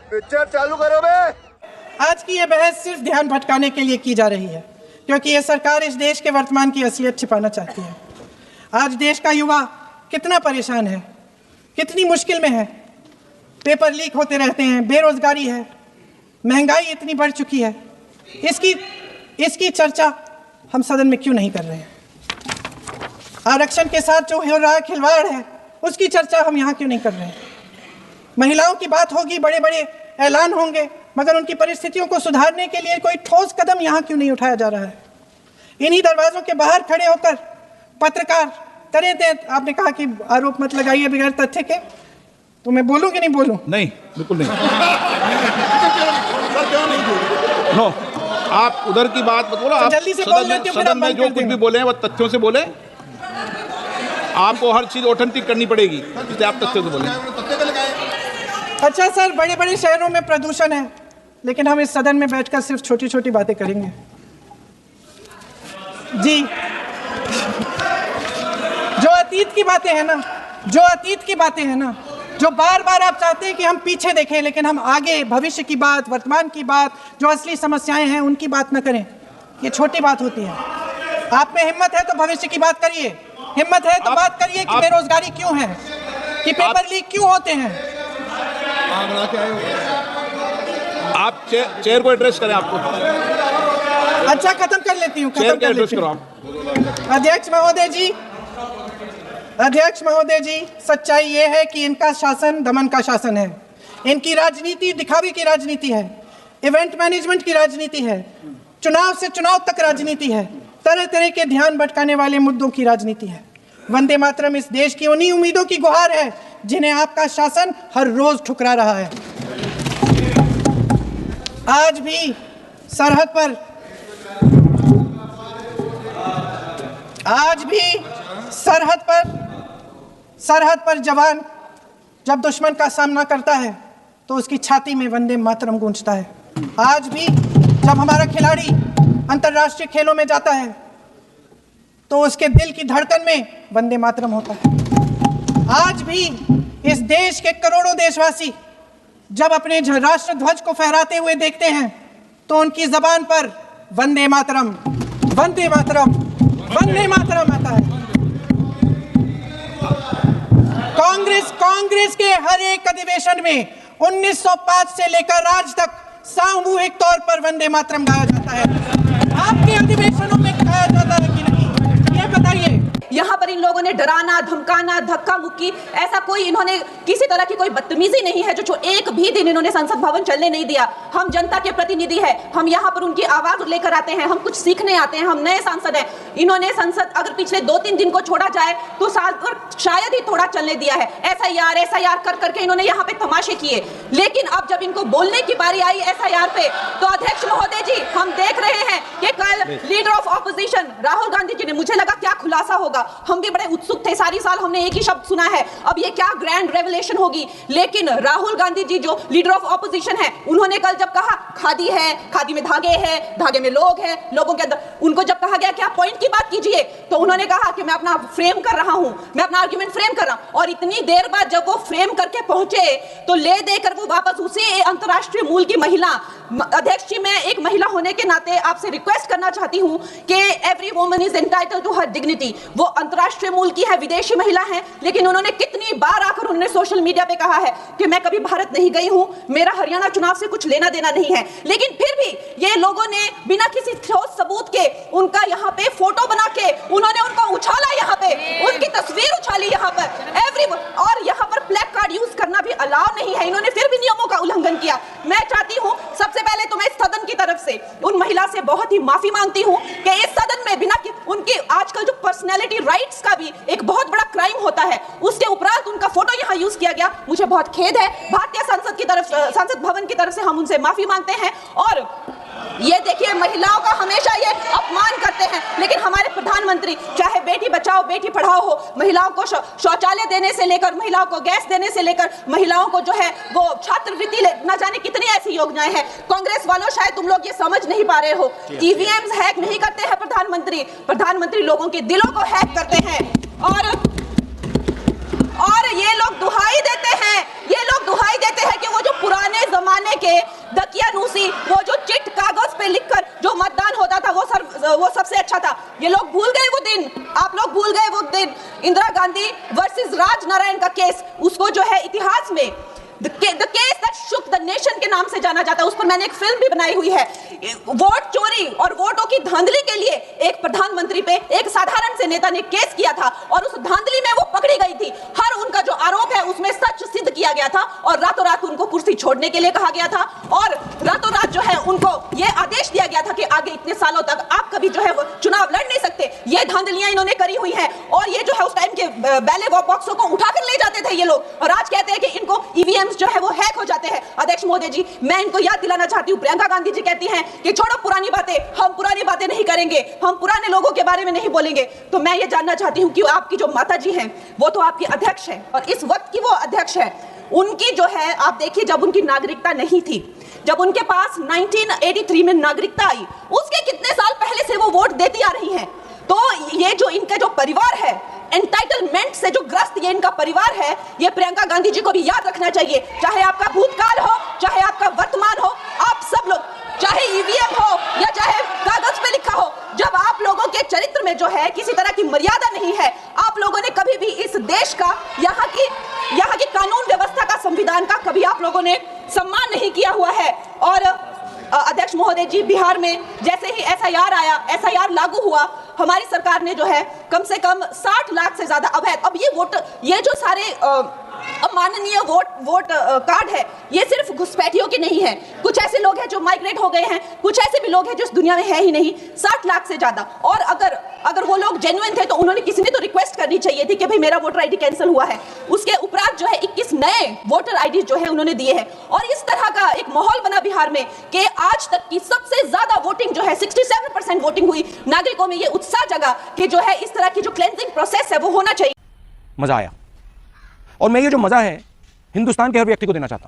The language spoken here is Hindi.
पिक्चर चालू करो बे। आज की ये बहस सिर्फ ध्यान भटकाने के लिए की जा रही है, क्योंकि ये सरकार इस देश के वर्तमान की असलियत छिपाना चाहती है। आज देश का युवा कितना परेशान है, कितनी मुश्किल में है। पेपर लीक होते रहते हैं, बेरोजगारी है, महंगाई इतनी बढ़ चुकी है। इसकी चर्चा हम सदन में क्यों नहीं कर रहे हैं? आरक्षण के साथ जो हो रहा खिलवाड़ है, उसकी चर्चा हम यहाँ क्यों नहीं कर रहे हैं? महिलाओं की बात होगी, बड़े बड़े ऐलान होंगे, मगर उनकी परिस्थितियों को सुधारने के लिए कोई ठोस कदम यहाँ क्यों नहीं उठाया जा रहा है? इन्हीं दरवाजों के बाहर खड़े होकर पत्रकार करें थे। आपने कहा कि आरोप मत लगाइए बगैर तथ्य के, तो मैं बोलूं कि नहीं बोलूं? नहीं, बिल्कुल नहीं। नो, आप उधर की बात मत बोलो। आप जल्दी से बोल देते हो, सदन में जो कुछ भी बोले हैं वो तथ्यों से बोले। आपको हर चीज ऑथेंटिक करनी पड़ेगी, इसलिए आप तथ्यों से बोले। अच्छा सर, बड़े बड़े शहरों में प्रदूषण है, लेकिन हम इस सदन में बैठकर सिर्फ छोटी छोटी बातें करेंगे। जी, जो अतीत की बातें हैं ना, जो बार बार आप चाहते हैं कि हम पीछे देखें, लेकिन हम आगे भविष्य की बात, वर्तमान की बात, जो असली समस्याएं हैं उनकी बात न करें, ये छोटी बात होती है। आप में हिम्मत है तो भविष्य की बात करिए, हिम्मत है तो बात करिए कि बेरोजगारी क्यों है, कि पेपर लीक क्यों होते हैं। आप चेयर को एड्रेस करें। आपको अच्छा, खत्म कर लेती हूँ। अध्यक्ष महोदय जी, सच्चाई ये है कि इनका शासन दमन का शासन है। इनकी राजनीति दिखावे की राजनीति है, इवेंट मैनेजमेंट की राजनीति है, चुनाव से चुनाव तक राजनीति है, तरह तरह के ध्यान भटकाने वाले मुद्दों की राजनीति है। वंदे मातरम इस देश की उन्हीं उम्मीदों की गुहार है जिन्हें आपका शासन हर रोज ठुकरा रहा है। आज भी सरहद पर जवान जब दुश्मन का सामना करता है तो उसकी छाती में वंदे मातरम गूंजता है। आज भी जब हमारा खिलाड़ी अंतर्राष्ट्रीय खेलों में जाता है तो उसके दिल की धड़कन में वंदे मातरम होता है। आज भी इस देश के करोड़ों देशवासी जब अपने राष्ट्र ध्वज को फहराते हुए देखते हैं तो उनकी जबान पर वंदे मातरम, वंदे मातरम, वंदे मातरम आता है। कांग्रेस के हर एक अधिवेशन में 1905 से लेकर आज तक सामूहिक तौर पर वंदे मातरम गाया जाता है। आपके अधिवेशनों में गाया जाता है कि नहीं, ये बताइए। यहाँ पर इन लोगों ने डराना, धमकाना, धक्का मुक्की, ऐसा कोई इन्होंने किसी तरह की कोई बदतमीजी नहीं है जो एक भी दिन इन्होंने संसद भवन चलने नहीं दिया। हम जनता के प्रतिनिधि हैं, हम यहाँ पर उनकी आवाज लेकर आते हैं, हम कुछ सीखने आते हैं, हम नए सांसद हैं। इन्होंने संसद अगर पिछले 2-3 दिन को छोड़ा जाए तो साल पर शायद ही थोड़ा चलने दिया है। एसआईआर कर करके इन्होंने यहाँ पे तमाशे किए, लेकिन अब जब इनको बोलने की बारी आई एसआईआर पे, तो अध्यक्ष महोदय जी, हम देख रहे हैं कि कल leader of opposition Rahul Gandhi ji ने, मुझे लगा क्या खुलासा होगा, हम भी बड़े उत्सुक थे। सारी साल हमने एक ही शब्द सुना है, अब ये क्या ग्रैंड रेवलेशन होगी। लेकिन राहुल गांधी जी जो लीडर ऑफ ऑपोजिशन है, उन्होंने कल जब कहा खादी है, खादी में धागे हैं, धागे में लोग हैं, लोगों के अंदर, उनको जब कहा गया कि आप पॉइंट की बात कीजिए, तो उन्होंने कहा कि मैं अपना फ्रेम कर रहा हूं, मैं अपना आर्गुमेंट फ्रेम कर रहा हूं। और इतनी देर बाद जब वो फ्रेम करके पहुंचे तो ले देकर वो वापस उसी अंतरराष्ट्रीय मूल की महिला। अध्यक्ष जी, मैं एक महिला होने के नाते आपसे रिक्वेस्ट करना चाहती हूं कि every woman is entitled to her dignity. वो अंतरराष्ट्रीय मूल की है, विदेशी महिला है, लेकिन उन्होंने कितनी बार आकर उन्होंने सोशल मीडिया पे कहा है कि मैं कभी भारत नहीं गई हूं, मेरा हरियाणा चुनाव से कुछ लेना देना नहीं है। लेकिन फिर भी ये लोगों ने बिना किसी ठोस सबूत के उनका यहाँ पे फोटो बना के उन्होंने उनको उछाला, यहाँ पे उनकी तस्वीर उछाली यहाँ पर और यहाँ पर प्लेक कार्ड यूज करना भी अलाउ नहीं है। इन्होंने फिर भी नियमों का उल्लंघन किया। मैं चाहती हूँ सबसे पहले तो मैं सदन की तरफ से उन महिला से बहुत ही माफी मांगती हूँ कि इस सदन में बिना उनकी आजकल जो पर्सनैलिटी राइट्स का भी एक बहुत बड़ा क्राइम होता है, उसके उपरांत उनका फोटो यहाँ यूज किया गया। मुझे बहुत खेद है। भारतीय संसद भवन की तरफ से हम उनसे माफी मांगते हैं। और ये देखिए, महिलाओं का हमेशा ये अपमान करते हैं, लेकिन हमारे प्रधानमंत्री चाहे बेटी बचाओ बेटी पढ़ाओ हो, महिलाओं को शौचालय देने से लेकर, महिलाओं को गैस देने से लेकर, महिलाओं को जो है वो छात्रवृत्ति, न जाने कितनी ऐसी योजनाएं हैं। कांग्रेस वालों, शायद तुम लोग ये समझ नहीं पा रहे हो, ईवीएम्स हैक नहीं करते हैं प्रधानमंत्री लोगों के दिलों को हैक करते हैं। और ये लोग दुहाई देते हैं कि वो जो पुराने जमाने वो सबसे अच्छा था। ये लोग भूल गए वो दिन, आप लोग भूल गए वो दिन, इंदिरा गांधी वर्सेस राजनारायण का केस, उसको जो है इतिहास में The case that shook the nation के नाम से जाना जाता है। उस पर मैंने एक फिल्म भी बनाई हुई है। वोट चोरी और वोटों की धांधली के लिए एक प्रधानमंत्री पे एक साधारण से नेता ने केस किया था और उस धांधली में वो पकड़ी गई थी। हर उनका जो आरोप है उसमें सच सिद्ध किया गया था और रातों रात उनको कुर्सी छोड़ने के लिए कहा गया था और रातों रात जो है उनको ये आदेश दिया गया था कि आगे इतने सालों तक आप कभी जो है वो चुनाव लड़ नहीं सकते। ये धांधलियां इन्होंने करी हुई हैं और ये जो है उस टाइम के बैलेट बॉक्सों को उठाकर ले जाते थे ये लोग और आज कहते हैं कि इनको ईवीएम जो है वो हैक हो जाते हैं। अध्यक्ष महोदय जी, मैं इनको याद दिलाना चाहती हूँ, प्रियंका गांधी जी कहती हैं कि छोड़ो पुरानी बातें, हम पुरानी बातें नहीं करेंगे, हम पुराने लोगों के बारे में नहीं बोलेंगे। तो मैं ये जानना चाहती हूँ कि आपकी जो माता जी हैं वो तो आपकी अध्यक्ष है और इस वक्त की वो अध्यक्ष है, उनकी जो है आप देखिए जब उनकी नागरिकता नहीं थी, जब उनके पास 1983 में नागरिकता आई, उसके कितने साल पहले से वो वोट देती आ रही हैं। तो ये जो इनका जो परिवार है, एंटाइटलमेंट से जो ग्रस्त ये इनका परिवार है, ये प्रियंका गांधी जी को भी याद रखना चाहिए। चाहे आपका भूतकाल हो, चाहे आपका वर्तमान हो, आप सब लोग, चाहे ईवीएम हो या चाहे कागज पे लिखा हो, जब आप लोगों के चरित्र में जो है किसी तरह की मर्यादा नहीं है, आप लोगों ने कभी भी इस देश का, यहाँ की कानून व्यवस्था का, संविधान का कभी आप लोगों ने सम्मान नहीं किया हुआ है। और अध्यक्ष महोदय जी, बिहार में जैसे ही एसआईआर आया, एसआईआर लागू हुआ, हमारी सरकार ने जो है कम से कम 60 लाख से ज्यादा अवैध, अब ये जो सारे अमाननीय वोट कार्ड है, ये सिर्फ घुसपैठियों के नहीं है, कुछ ऐसे लोग हैं जो माइग्रेट हो गए हैं, कुछ ऐसे भी लोग हैं जो इस दुनिया में है ही नहीं, 60 लाख से ज्यादा। और अगर वो लोग जेन्युइन थे तो उन्होंने किसी ने तो रिक्वेस्ट करनी चाहिए थी कि भाई मेरा वोटर आईडी कैंसिल हुआ है। उसके उपरांत जो है 21 नए वोटर आईडी जो है उन्होंने दिए हैं और इस तरह का एक माहौल बना बिहार में कि आज तक की सबसे ज्यादा वोटिंग जो है 67% वोटिंग हुई। नागरिकों में ये उत्साह जगा कि जो है इस तरह की जो क्लेंजिंग प्रोसेस है वो होना चाहिए। मजा आया और मैं ये जो मजा है हिंदुस्तान के हर व्यक्ति को देना चाहता हूं।